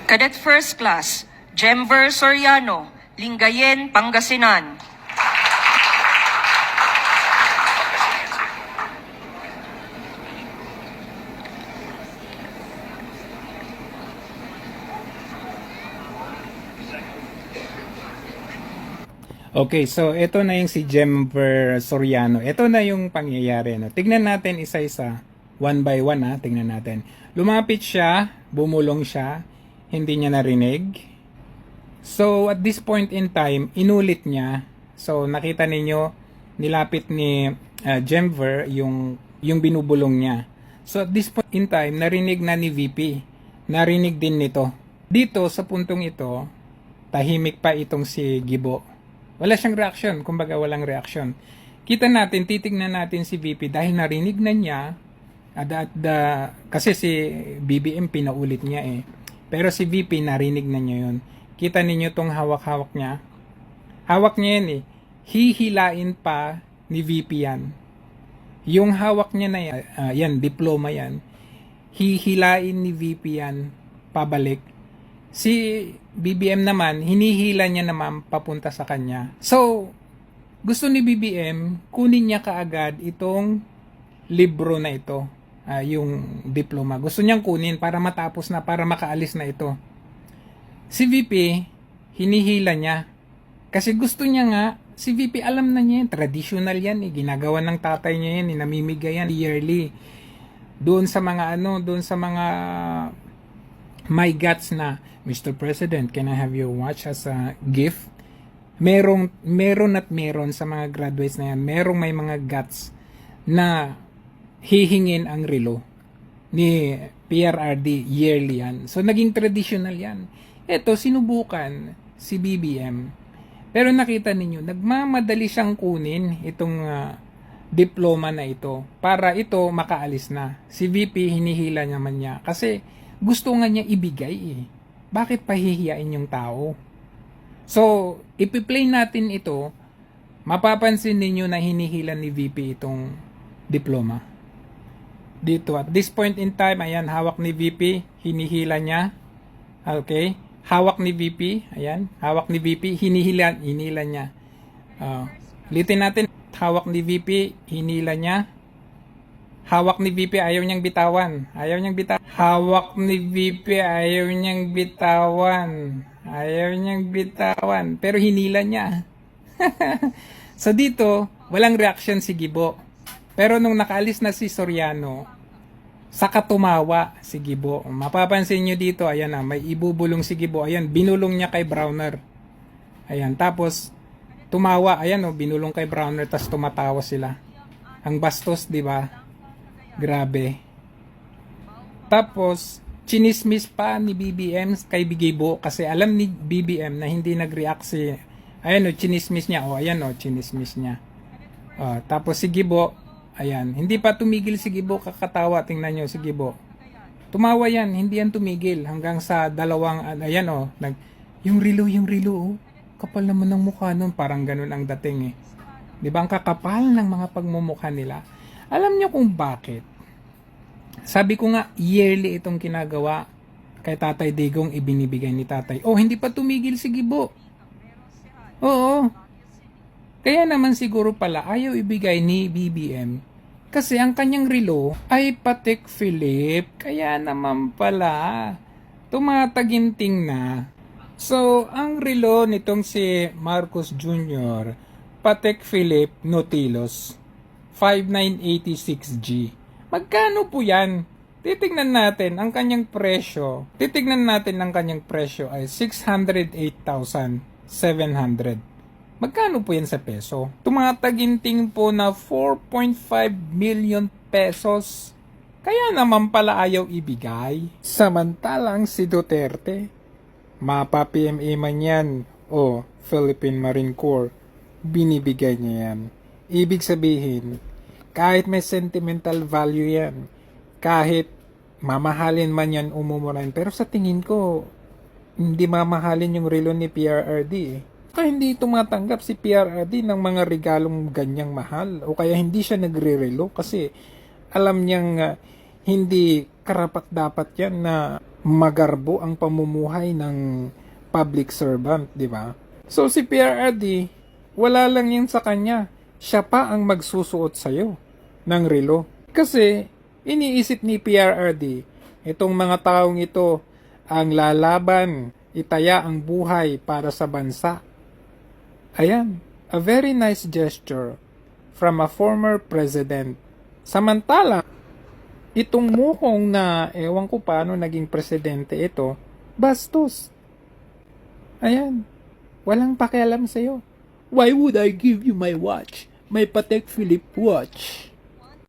Cadet First Class, Jemver Soriano, Lingayen, Pangasinan. Okay, so ito na yung si Jemver Soriano. Ito na yung pangyayari. No? Tignan natin isa-isa. One by one ha. Tignan natin. Lumapit siya, bumulong siya, hindi niya narinig. So at this point in time, inulit niya. So nakita ninyo, nilapit ni Jemver yung binubulong niya. So at this point in time, narinig na ni VP. Narinig din nito. Dito sa puntong ito, tahimik pa itong si Gibo. Wala siyang reaction, kumbaga walang reaction. Kita natin, titignan natin si VP dahil narinig na niya, kasi si BBM pinaulit niya eh. Pero si VP narinig na niya yun. Kita ninyo tong hawak-hawak niya. Hawak niya yan eh. Hihilain pa ni VP yan. Yung hawak niya na yan, yan, diploma yan. Hihilain ni VP yan, pabalik. Si BBM naman, hinihila niya naman papunta sa kanya. So, gusto ni BBM, kunin niya kaagad itong libro na ito, yung diploma. Gusto niyang kunin para matapos na, para makaalis na ito. Si VP, hinihila niya. Kasi gusto niya nga, si VP alam na niya yan, traditional yan, ginagawa ng tatay niya yan, namimigay yan yearly. Doon sa mga doon sa mga my guts na, Mr. President, can I have your watch as a gift? Meron at meron sa mga graduates na yan. May mga guts na hihingin ang relo ni PRRD yearly yan. So, naging traditional yan. Ito, sinubukan si BBM. Pero nakita ninyo, nagmamadali siyang kunin itong diploma na ito para ito makaalis na. Si VP, hinihila naman niya. Kasi gusto nga niya ibigay eh. Bakit pahihiyain yung tao? So, ipi-play natin ito, mapapansin ninyo na hinihila ni VP itong diploma. Dito, at this point in time, ayan, hawak ni VP, hinihila niya. Okay? Hawak ni VP, ayan, hawak ni VP, hinihila niya. Litin natin, hawak ni VP, hinila niya. Hawak ni VP, ayaw niyang bitawan. Hawak ni VP, ayaw niyang bitawan. Pero hinila niya. So dito, walang reaction si Gibo. Pero nung nakaalis na si Soriano, saka tumawa si Gibo. Mapapansin niyo dito, ayan na, may ibubulong si Gibo. Ayan, binulong niya kay Browner. Ayan, tapos tumawa. Ayan, binulong kay Browner, tapos tumatawa sila. Ang bastos, di ba? Grabe. Tapos, chinismis pa ni BBM kay Gibo kasi alam ni BBM na hindi nag-react si, ayan chinismis niya. Chinismis niya. Tapos si Gibo, ayan, hindi pa tumigil si Gibo, kakatawa, tingnan nyo si Gibo. Tumawa yan, hindi yan tumigil hanggang sa dalawang, ayan yung rilo, kapal naman ng mukha nun, parang ganun ang dating eh. Di ba ang kakapal ng mga pagmumukha nila? Alam nyo kung bakit? Sabi ko nga, yearly itong kinagawa kay Tatay Digong, ibinibigay ni Tatay. Hindi pa tumigil si Gibo. Oo. Kaya naman siguro pala, ayaw ibigay ni BBM. Kasi ang kanyang relo ay Patek Philippe. Kaya naman pala, tumataginting na. So, ang relo nitong si Marcos Jr., Patek Philippe Nautilus 5986G. Magkano po yan? Titignan natin ang kanyang presyo. Ay 608,700. Magkano po yan sa peso? Tumataginting po na 4.5 million pesos. Kaya naman pala ayaw ibigay. Samantalang si Duterte, mapa-PMA man yan o Philippine Marine Corps, binibigay niya yan. Ibig sabihin, kahit may sentimental value yan, kahit mamahalin man yan umumuran, pero sa tingin ko, hindi mamahalin yung relo ni PRRD eh. Kaya hindi tumatanggap si PRRD ng mga regalong ganyang mahal, o kaya hindi siya nagre-relo kasi alam niyang hindi karapat dapat yan na magarbo ang pamumuhay ng public servant, di ba? So si PRRD, wala lang yan sa kanya. Siya pa ang magsusuot sa'yo ng relo. Kasi iniisip ni PRRD, itong mga taong ito ang lalaban, itaya ang buhay para sa bansa. Ayan, a very nice gesture from a former president. Samantala, itong mukong na ewan ko paano naging presidente ito, bastos. Ayan, walang pakialam sa'yo. Why would I give you my watch? My Patek Philippe watch.